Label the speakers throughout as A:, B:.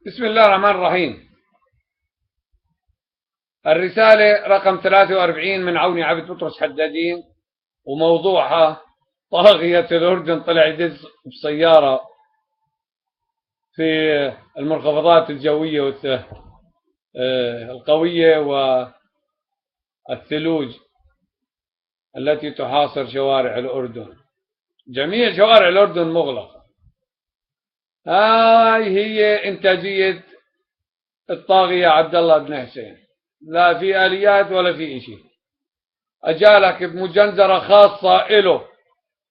A: بسم الله الرحمن الرحيم. الرسالة رقم 43 من عوني عبد بطرس حدادين، وموضوعها طاغية الأردن طلع يدز بسيارة في المنخفضات الجوية القوية والثلوج التي تحاصر شوارع الأردن. جميع شوارع الأردن مغلقة. هاي هي إنتاجية الطاغية عبد الله بن حسين، لا في آليات ولا في إشي. أجالك بمجنزرة خاصة إله،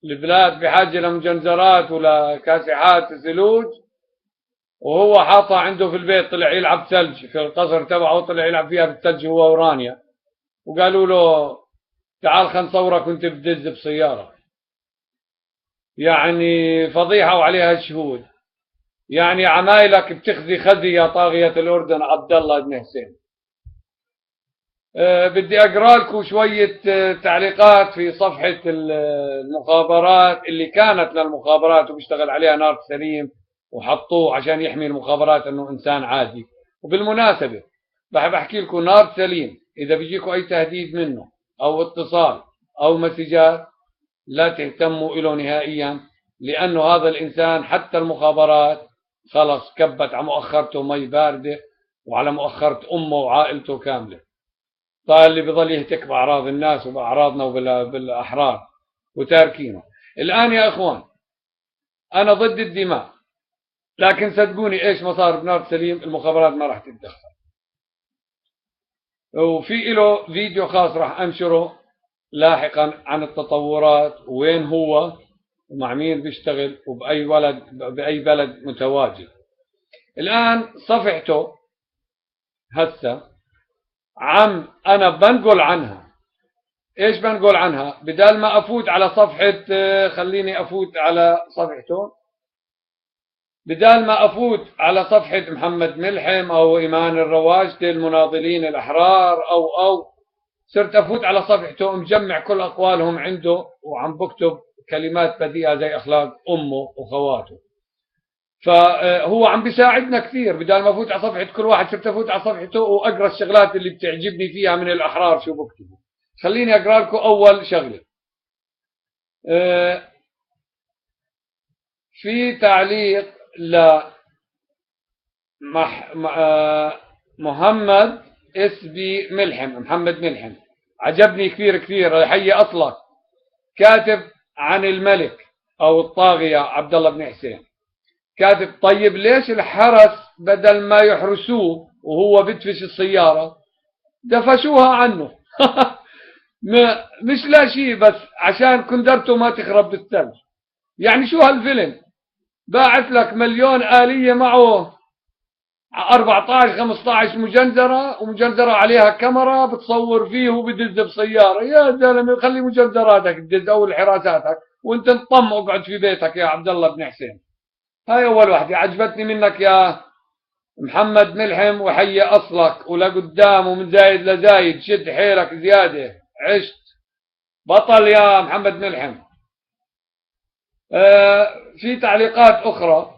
A: البلاد بحاجة لمجنزرات ولكاسحات ثلوج، وهو حاطها عنده في البيت. طلع يلعب ثلج في القصر تبعه، طلع يلعب فيها بالثلج هو ورانيا، وقالوا له تعال خلينا نصورك وانت بتدز بسيارة. يعني فضيحة وعليها شهود. يعني عمايلك بتخزي خزي يا طاغية الأردن عبد الله بن حسين. بدي أقرأ لكم شوية تعليقات في صفحة المخابرات اللي كانت للمخابرات وبيشتغل عليها نار سليم، وحطوه عشان يحمي المخابرات أنه إنسان عادي. وبالمناسبة بحب أحكي لكم، نار سليم إذا بيجيكم أي تهديد منه أو اتصال أو مسجات لا تهتموا له نهائيا، لأنه هذا الإنسان حتى المخابرات خلص كبت على مؤخرته مي باردة وعلى مؤخرة أمه وعائلته كاملة. طال اللي بيظل يهتك بأعراض الناس وبأعراضنا وبالأحرار وتاركينه. الآن يا أخوان، أنا ضد الدماء، لكن صدقوني إيش ما صار بنار سليم المخابرات ما راح تتدخل. وفي له فيديو خاص راح أنشره لاحقا عن التطورات، وين هو ومع مين بيشتغل وبأي بلد متواجد. الآن صفحته هسه أنا بنقل عنها. إيش بنقول عنها؟ بدال ما أفوت على صفحة، خليني أفوت على صفحته، بدال ما أفوت على صفحة محمد ملحم أو إيمان الرواج المناضلين الأحرار أو صرت أفوت على صفحته مجمع كل أقوالهم عنده، وعم بكتب كلمات بذيئة زي أخلاق أمه وخواته. فهو عم بيساعدنا كثير. بدال ما أفوت على صفحة كل واحد صرت أفوت على صفحته وأقرأ الشغلات اللي بتعجبني فيها من الأحرار شو بكتبوا. خليني أقرأ لكم أول شغلة. في تعليق محمد محمد ملحم، عجبني كثير كثير، يحيي أصلك. كاتب عن الملك أو الطاغية عبد الله بن حسين، كاتب طيب ليش الحرس بدل ما يحرسوه وهو بدفش السيارة دفشوها عنه؟ مش لا شيء، بس عشان كندرته ما تخرب بالثلج. يعني شو هالفيلم؟ باعث لك مليون آلية معه 14 15 مجنزرة، ومجنزرة عليها كاميرا بتصور فيه وبدز بسيارة. يا زلمة خلي مجنزراتك تدز أو حراساتك وانت انطم اقعد في بيتك يا عبد الله بن حسين. هاي أول واحدة عجبتني منك يا محمد ملحم، وحي أصلك ولقدام ومن زايد لزايد، شد حيلك زيادة، عشت بطل يا محمد ملحم. في تعليقات أخرى،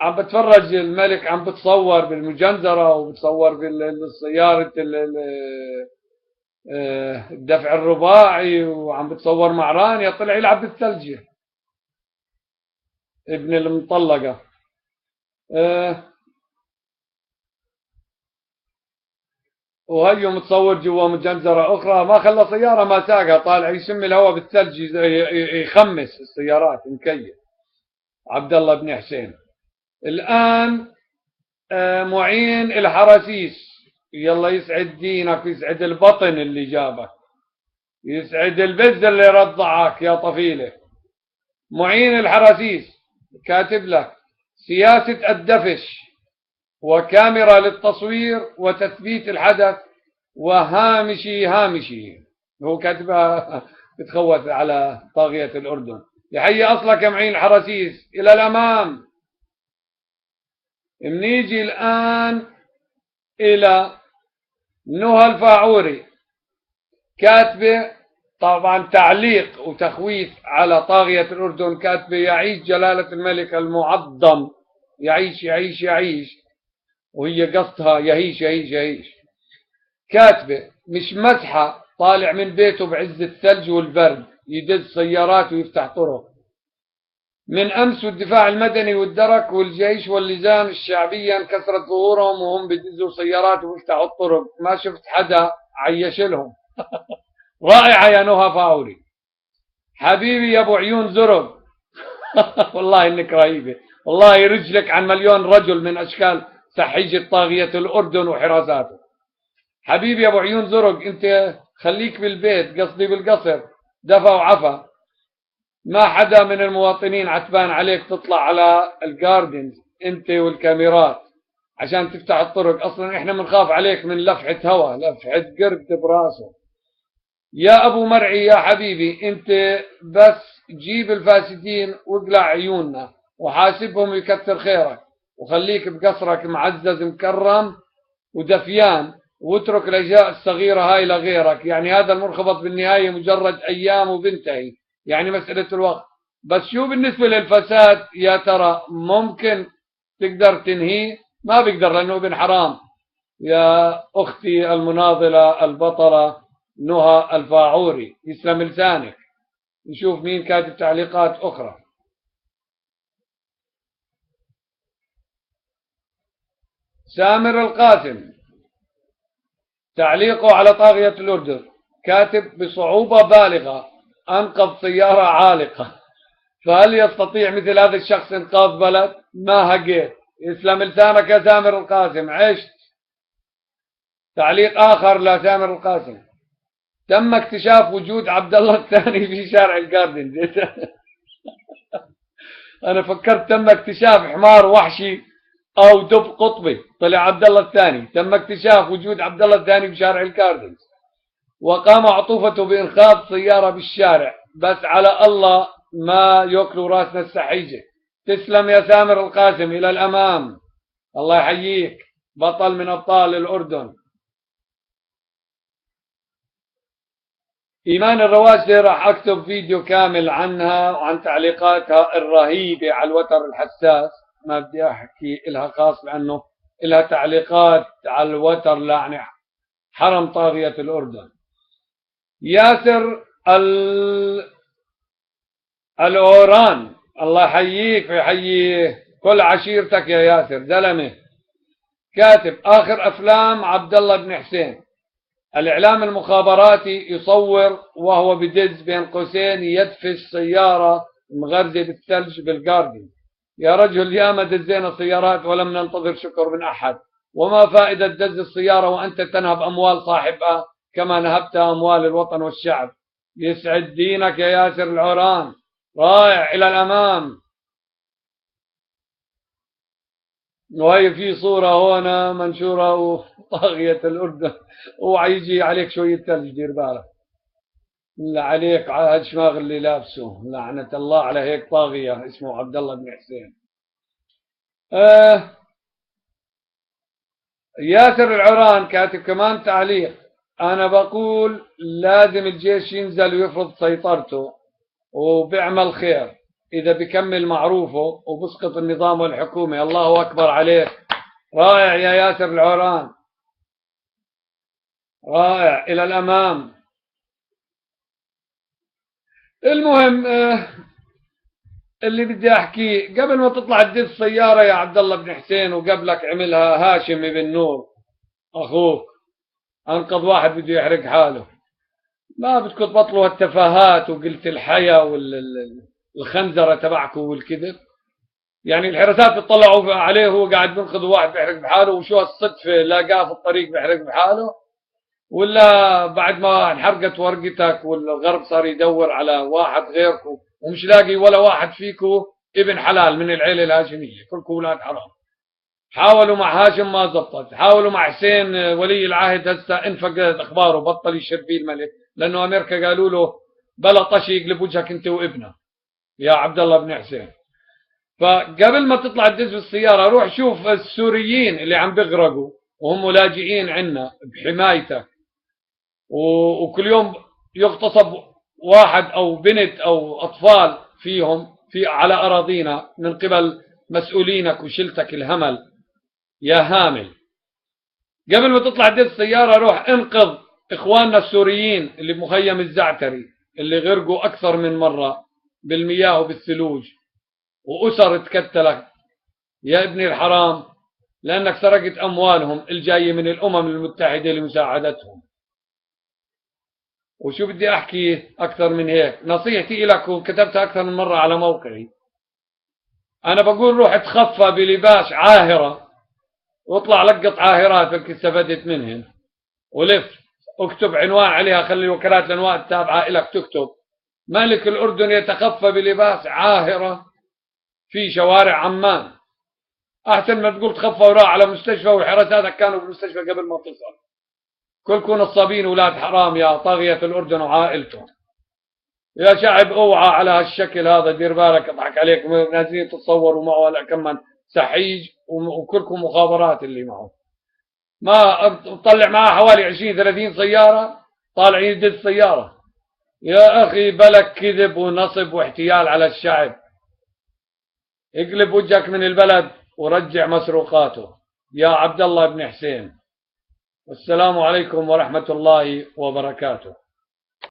A: عم بتفرج الملك عم بتصور بالمجنزرة وبتصور بالسيارة الدفع الرباعي، وعم بتصور مع رانيا طلع يلعب بالثلج ابن المطلقة. وهيو متصور جوا مجنزرة أخرى، ما خلى سيارة ما ساقها، طالع يشم الهواء بالثلج، يخمس السيارات مكيف. عبد الله بن حسين. الآن معين الحراسيس، يلا يسعد دينك ويسعد البطن اللي جابك، يسعد البز اللي رضعك يا طفيلة. معين الحراسيس كاتب لك سياسة الدفش وكاميرا للتصوير وتثبيت الحدث وهامشي. هو كاتبها بتخوت على طاغية الأردن. يحيي أصلك يا معين الحراسيس، إلى الأمام. منيجي الآن إلى نهى الفاعوري، كاتبة طبعا تعليق وتخويف على طاغية الأردن، كاتبة يعيش جلالة الملك المعظم، يعيش يعيش يعيش. وهي قصدها يهيش يهيش يهيش. كاتبة مش مزحة، طالع من بيته بعز الثلج والبرد يدز سيارات ويفتح طرق. من أمس والدفاع المدني والدرك والجيش واللجان الشعبية انكسرت ظهورهم وهم بدزوا سيارات ويفتحوا الطرق، ما شفت حدا عيش لهم. رائعة يا نهى فاوري، حبيبي يا ابو عيون زرق. والله انك رهيبة، والله رجلك عن مليون رجل من اشكال سحيجة طاغية الاردن وحراساته. حبيبي يا ابو عيون زرق، انت خليك بالبيت، قصدي بالقصر، دفى وعفى. ما حدا من المواطنين عتبان عليك تطلع على الجاردنز انت والكاميرات عشان تفتح الطرق، اصلا احنا بنخاف عليك من لفحة هوا، لفحة قرد براسه. يا ابو مرعي يا حبيبي، انت بس جيب الفاسدين واقلع عيوننا وحاسبهم يكثر خيرك، وخليك بقصرك معزز مكرم ودفيان، واترك الاجزاء الصغيرة هاي لغيرك. يعني هذا المرخبط بالنهاية مجرد ايام وبنتهي، يعني مسألة الوقت. بس شو بالنسبة للفساد يا ترى، ممكن تقدر تنهيه؟ ما بقدر لانه ابن حرام. يا اختي المناضلة البطلة نهى الفاعوري، يسلم لسانك. نشوف مين كاتب تعليقات اخرى. سامر القاسم تعليقه على طاغية الأردن، كاتب بصعوبة بالغة أنقذ سيارة عالقة، فهل يستطيع مثل هذا الشخص إنقاذ بلد؟ ما هقيت. يسلم لسانك يا سامر القاسم، عشت. تعليق آخر لسامر القاسم، تم اكتشاف وجود عبد الله الثاني في شارع الجاردن. أنا فكرت تم اكتشاف حمار وحشي أو دب قطبي، طلع عبد الله الثاني. تم اكتشاف وجود عبد الله الثاني بشارع الجاردن، وقام عطوفته بإنقاذ سيارة بالشارع. بس على الله ما ياكلوا راسنا السحيجة. تسلم يا سامر القاسم، إلى الأمام. الله يحييك، بطل من أبطال الأردن. إيمان الرواشدي راح أكتب فيديو كامل عنها وعن تعليقاتها الرهيبة على الوتر الحساس، ما بدي أحكي إلها خاص لأنه إلها تعليقات على الوتر يعني حرم طاغية الأردن. ياسر الأوران، الله يحييك ويحيي كل عشيرتك يا ياسر زلمة. كاتب آخر أفلام عبد الله بن حسين، الإعلام المخابراتي يصور وهو بدز بين قوسين يدفش سيارة مغرزة بالثلج بالجاردن. يا رجل ياما دزينا سيارات ولم ننتظر شكر من أحد، وما فائدة دز السيارة وأنت تنهب أموال صاحبها كما نهبت أموال الوطن والشعب. يسعد دينك يا ياسر العوران، رائع، إلى الأمام. وهي في صورة هنا منشورة وطاغية الأردن، وعيجي عليك شوية ثلج، دير بالك. لا عليك على هالشماغ اللي لابسه، لعنة الله على هيك طاغية اسمه عبد الله بن حسين. ياسر العران كاتب كمان تعليق، أنا بقول لازم الجيش ينزل ويفرض سيطرته وبيعمل خير إذا بكمل معروفه وبسقط النظام والحكومة. الله أكبر عليك، رائع يا ياسر العران، رائع، إلى الأمام. المهم اللي بدي أحكيه، قبل ما تطلع تدز السيارة يا عبد الله بن حسين، وقبلك عملها هاشم بن نور أخوك، أنقذ واحد بده يحرق حاله. ما بدكم تبطلوا التفاهات وقلة الحياة والخنزرة تبعكم والكذب. يعني الحراسات اطلعوا عليه وهو قاعد بينقذ واحد بيحرق بحاله، وشو الصدفة لاقاه في الطريق بيحرق بحاله؟ ولا بعد ما انحرقت ورقتك والغرب صار يدور على واحد غيركم ومش لاقي ولا واحد فيكم ابن حلال من العيلة الهاشمية، كلكم اولاد حرام. حاولوا مع هاشم ما زبطت، حاولوا مع حسين ولي العهد هسه انفقدت اخباره، بطل يشب فيه الملك، لانه امريكا قالوا له بلا طشي يقلب وجهك انت وابنه يا عبد الله بن حسين. فقبل ما تطلع تدز بالسيارة روح شوف السوريين اللي عم بيغرقوا وهم لاجئين عنا بحمايتك، وكل يوم يغتصب واحد أو بنت أو أطفال فيهم على أراضينا من قبل مسؤولينك وشلتك الهمل. يا هامل، قبل ما تطلع دي السيارة روح انقذ إخواننا السوريين اللي بمخيم الزعتري اللي غرقوا أكثر من مرة بالمياه وبالثلوج، وأسر تكتلت يا ابن الحرام لأنك سرقت أموالهم الجاية من الأمم المتحدة لمساعدتهم. وشو بدي أحكي أكثر من هيك؟ نصيحتي لك وكتبتها أكثر من مرة على موقعي، أنا بقول روح تخفى بلباس عاهرة واطلع لقط عاهرات اللي استفدت منهن ولف، اكتب عنوان عليها، خلي وكالات الأنواع التابعة لك تكتب ملك الأردن يتخفى بلباس عاهرة في شوارع عمان، أحسن ما تقول تخفى وراح على مستشفى وحراساتك كانوا بالمستشفى قبل ما تصل. كلكم نصابين ولاد حرام يا طاغية الأردن وعائلته. يا شعب اوعى على هالشكل هذا، دير بالك اضحك عليك نازلين تتصوروا معه كمان سحيج وكلكم مخابرات اللي معه، ما تطلع معاه حوالي 20-30 سيارة طالعين ضد السيارة. يا أخي بلك كذب ونصب واحتيال على الشعب، اقلب وجهك من البلد ورجع مسروقاته يا عبد الله بن حسين. والسلام عليكم ورحمة الله وبركاته.